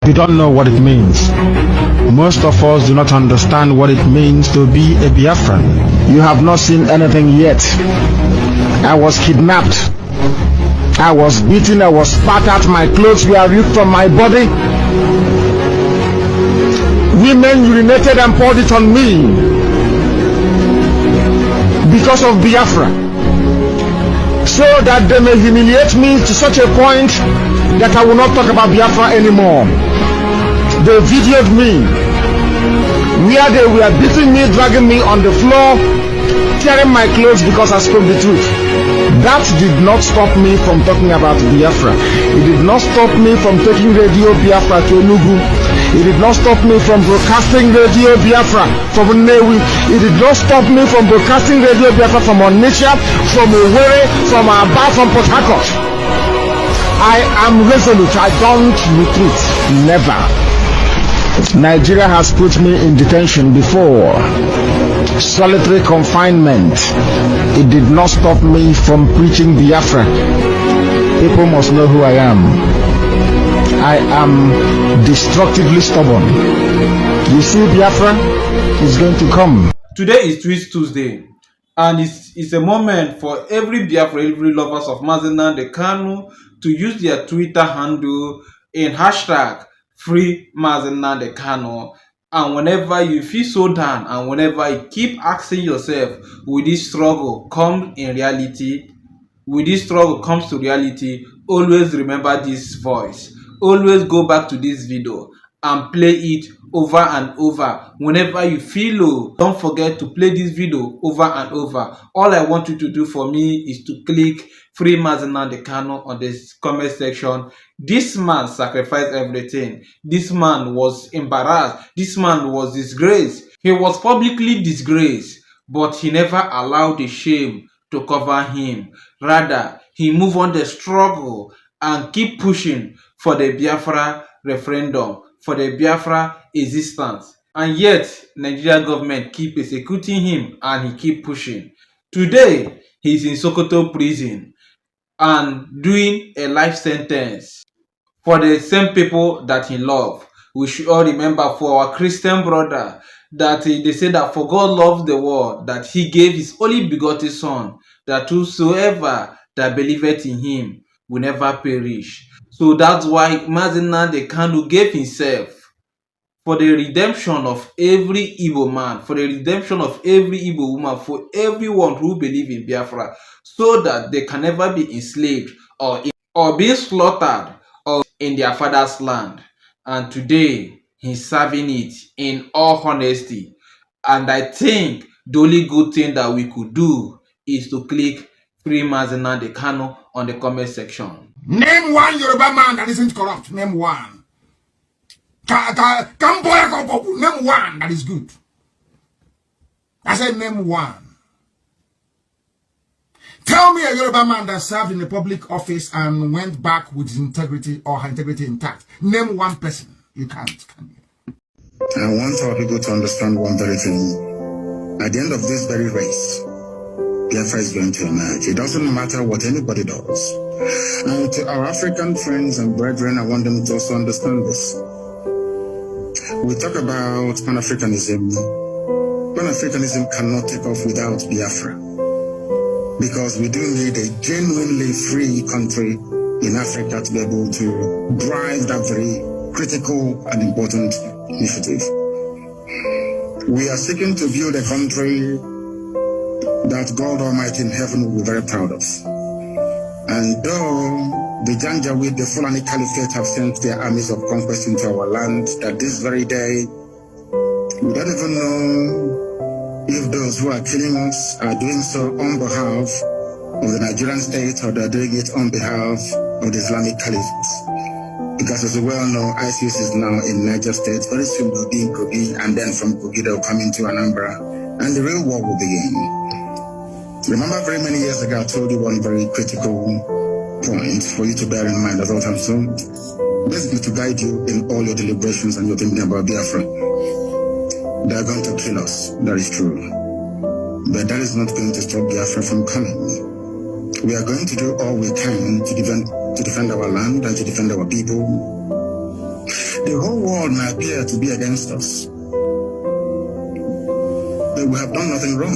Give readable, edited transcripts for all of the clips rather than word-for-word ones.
You don't know what it means. Most of us do not understand what it means to be a Biafran. You have not seen anything yet. I was kidnapped. I was beaten. I was spat at. My clothes were ripped from my body. Women urinated and poured it on me because of Biafra, so that they may humiliate me to such a point that I will not talk about Biafra anymore. They videoed me where they were beating me, dragging me on the floor, tearing my clothes because I spoke the truth. That did not stop me from talking about Biafra. It did not stop me from taking Radio Biafra to Enugu. It did not stop me from broadcasting Radio Biafra from Nnewi. It did not stop me from broadcasting Radio Biafra from Onitsha, from Owerri, from Aba, from Port Harcourt. I am resolute. I don't retreat. Never. Nigeria has put me in detention before. Solitary confinement. It did not stop me from preaching Biafra. People must know who I am. I am destructively stubborn. You see, Biafra is going to come. Today is Twist Tuesday, and it's a moment for every Biafra, every lovers of Nnamdi Kanu to use their Twitter handle in hashtag Free Nnamdi Kanu. And whenever you feel so down, and whenever you keep asking yourself, will this struggle come in reality? Will this struggle comes to reality? Always remember this voice. Always go back to this video and play it over and over. Whenever you feel low, don't forget to play this video over and over. All I want you to do for me is to click Free Nnamdi Kanu on this comment section. This man sacrificed everything. This man was embarrassed. This man was disgraced. He was publicly disgraced, but he never allowed the shame to cover him. Rather, he moved on the struggle and keep pushing for the Biafra referendum, for the Biafra existence. And yet, Nigerian government keep executing him and he keep pushing. Today, he's in Sokoto prison and doing a life sentence for the same people that he loved. We should all remember for our Christian brother that they say that for God loved the world, that he gave his only begotten son, that whosoever that believeth in him will never perish. So that's why Nnamdi Kanu gave himself for the redemption of every evil man, for the redemption of every evil woman, for everyone who believes in Biafra, so that they can never be enslaved or be slaughtered or in their father's land. And today, he's serving it in all honesty. And I think the only good thing that we could do is to click Free Nnamdi Kanu on the comment section. Name one Yoruba man that isn't corrupt. Name one. Name one that is good. I said name one. Tell me a Yoruba man that served in a public office and went back with his integrity or her integrity intact. Name one person. You can't, can you? I want our people to understand one very thing. At the end of this very race, Biafra is going to emerge. It doesn't matter what anybody does. And to our African friends and brethren, I want them to also understand this. We talk about Pan-Africanism. Pan-Africanism cannot take off without Biafra. Because we do need a genuinely free country in Africa to be able to drive that very critical and important initiative. We are seeking to build a country that God Almighty in heaven will be very proud of. And though the Janjaweed, the Fulani Caliphate have sent their armies of conquest into our land, that this very day, we don't even know if those who are killing us are doing so on behalf of the Nigerian state or they're doing it on behalf of the Islamic Caliphate. Because as we well know, ISIS is now in Niger State, very soon will be in Kogi, and then from Kogi they'll come into Anambra, and the real war will begin. Remember very many years ago, I told you one very critical point for you to bear in mind at all times. So, basically to guide you in all your deliberations and your thinking about Biafra. They are going to kill us, that is true. But that is not going to stop Biafra from coming. We are going to do all we can to defend our land and to defend our people. The whole world may appear to be against us, but we have done nothing wrong.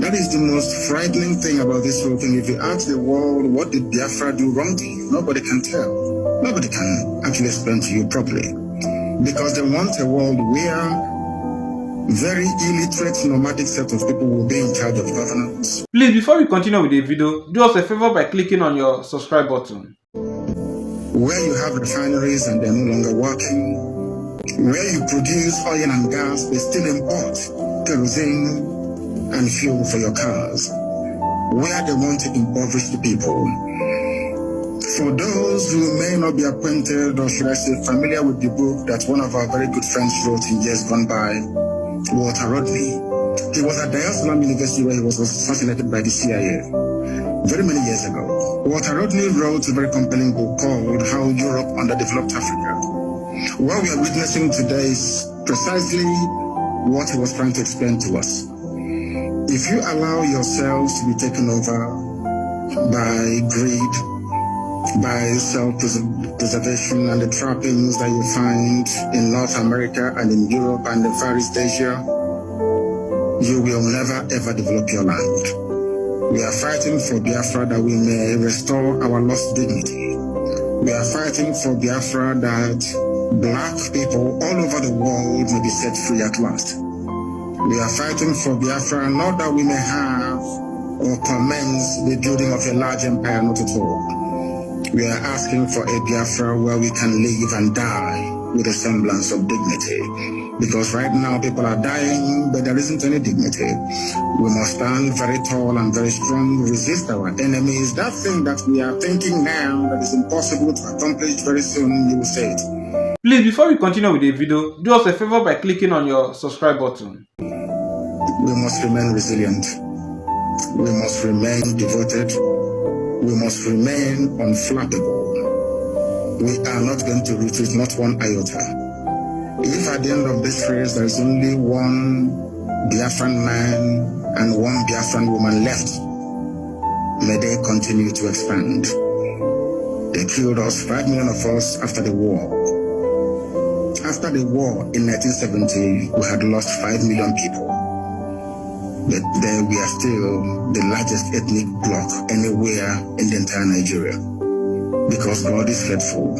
That is the most frightening thing about this whole thing. If you ask the world, what did Biafra do wrong to you? Nobody can tell. Nobody can actually explain to you properly. Because they want a world where very illiterate nomadic set of people will be in charge of governance. Please, before we continue with the video, do us a favor by clicking on your subscribe button. Where you have refineries and they're no longer working, where you produce oil and gas but still import kerosene and fuel for your cars, where they want to impoverish the people. For those who may not be acquainted, or should I say familiar with the book that one of our very good friends wrote in years gone by, Walter Rodney. He was at Dar es Salaam University where he was assassinated by the CIA very many years ago. Walter Rodney wrote a very compelling book called How Europe Underdeveloped Africa. What we are witnessing today is precisely what he was trying to explain to us. If you allow yourselves to be taken over by greed, by self-preservation and the trappings that you find in North America and in Europe and in Far East Asia, you will never ever develop your land. We are fighting for Biafra that we may restore our lost dignity. We are fighting for Biafra that black people all over the world may be set free at last. We are fighting for Biafra not that we may have or commence the building of a large empire, not at all. We are asking for a Biafra where we can live and die with a semblance of dignity. Because right now people are dying, but there isn't any dignity. We must stand very tall and very strong, resist our enemies. That thing that we are thinking now that is impossible to accomplish very soon, you will say it. Please, before we continue with the video, do us a favor by clicking on your subscribe button. We must remain resilient. We must remain devoted. We must remain unflappable. We are not going to retreat, not one iota. If at the end of this race there is only one Biafran man and one Biafran woman left, may they continue to expand. They killed us, 5 million of us, after the war. After the war in 1970, we had lost 5 million people. But then we are still the largest ethnic bloc anywhere in the entire Nigeria. Because God is faithful.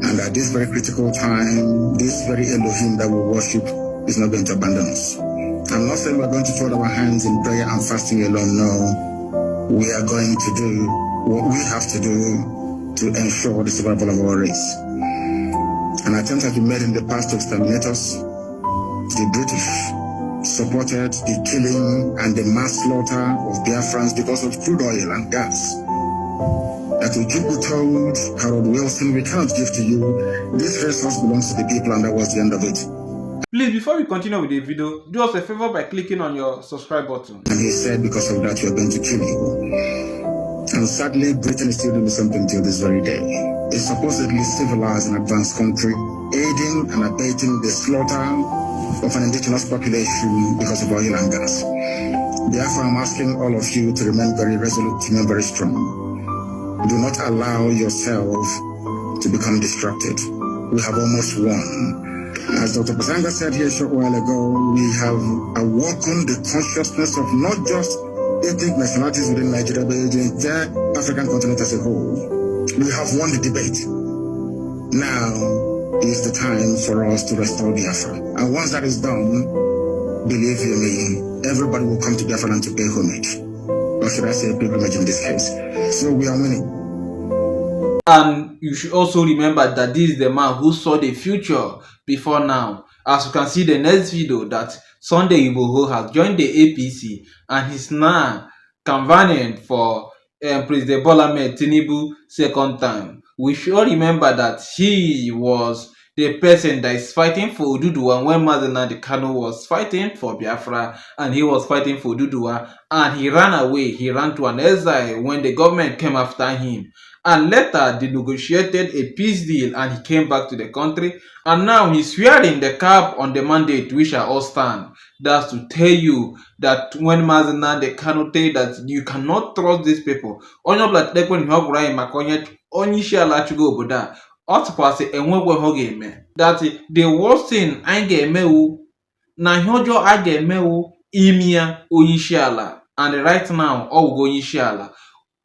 And at this very critical time, this very Elohim that we worship is not going to abandon us. I'm not saying we're going to fold our hands in prayer and fasting alone. No. We are going to do what we have to do to ensure the survival of our race. An attempt has been made in the past to exterminate us. The British supported the killing and the mass slaughter of Biafrans because of crude oil and gas. That Ojukwu told Harold Wilson, we cannot give to you. This resource belongs to the people, and that was the end of it. Please, before we continue with the video, do us a favor by clicking on your subscribe button. And he said, because of that, we are going to kill you. And sadly, Britain is still doing something till this very day. A supposedly civilized and advanced country, aiding and abating the slaughter of an indigenous population because of oil and gas. Therefore, I'm asking all of you to remain very resolute, to remain very strong. Do not allow yourself to become distracted. We have almost won. As Dr. Basanga said here a short while ago, we have awoken the consciousness of not just ethnic nationalities within Nigeria, but the entire African continent as a whole. We have won the debate. Now is the time for us to restore Biafra. And once that is done, believe you me, everybody will come to Biafra and to pay homage. Or should I say pilgrimage in this case. So we are winning. And you should also remember that this is the man who saw the future before now. As you can see the next video, that Sunday Igboho has joined the APC and he's now campaigning for President Bola Ahmed Tinubu second time. We should all remember that he was the person that is fighting for Oduduwa when Nnamdi Kanu was fighting for Biafra, and he was fighting for Oduduwa, and he ran away. He ran to an exile when the government came after him. And later, they negotiated a peace deal and he came back to the country. And now he's wearing the cap on the mandate we shall all stand. That's to tell you that when Nnamdi Kanu tell you that you cannot trust these people. ọ tụkwasị enwegwe ha ga-eme that the worst thing anyị ga-emewu na ihe ọjọọ a ga-emewu imi ya onyeisi ala, and right now ọ wụgo onyeisi ala.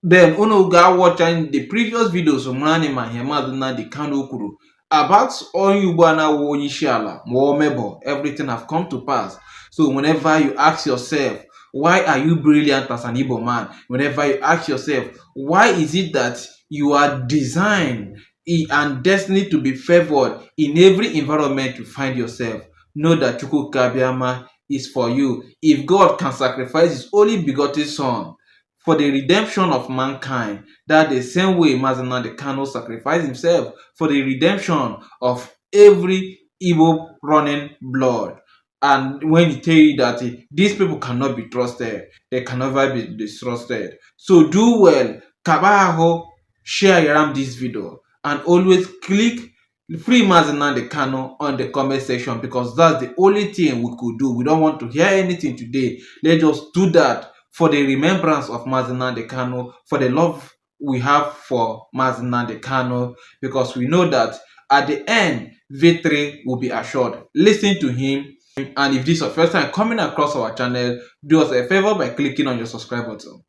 Then unu ga-watch the previous videos mara ma ihe Maazị Nnamdi Kanu kwuru about onye ugbu a na-awụ onyeisi ala ma ọ mebọ, everything have come to pass. So whenever you ask yourself, why are you brilliant as an Igbo man? Whenever you ask yourself, why is it that you are designed and destined to be favored in every environment you find yourself, know that Chukwu Kabiama is for you. If God can sacrifice his only begotten son for the redemption of mankind, that the same way Maazị Nnamdi Kanu sacrificed himself for the redemption of every Igbo running blood. And when he tell you that these people cannot be trusted, they can never be distrusted. So do well, kabaho, share around this video, and always click free Maazị Nnamdi Kanu on the comment section, because that's the only thing we could do. We don't want to hear anything today. Let's just do that for the remembrance of Maazị Nnamdi Kanu, for the love we have for Maazị Nnamdi Kanu, because we know that at the end, victory will be assured. Listen to him. And if this is your first time coming across our channel, do us a favor by clicking on your subscribe button.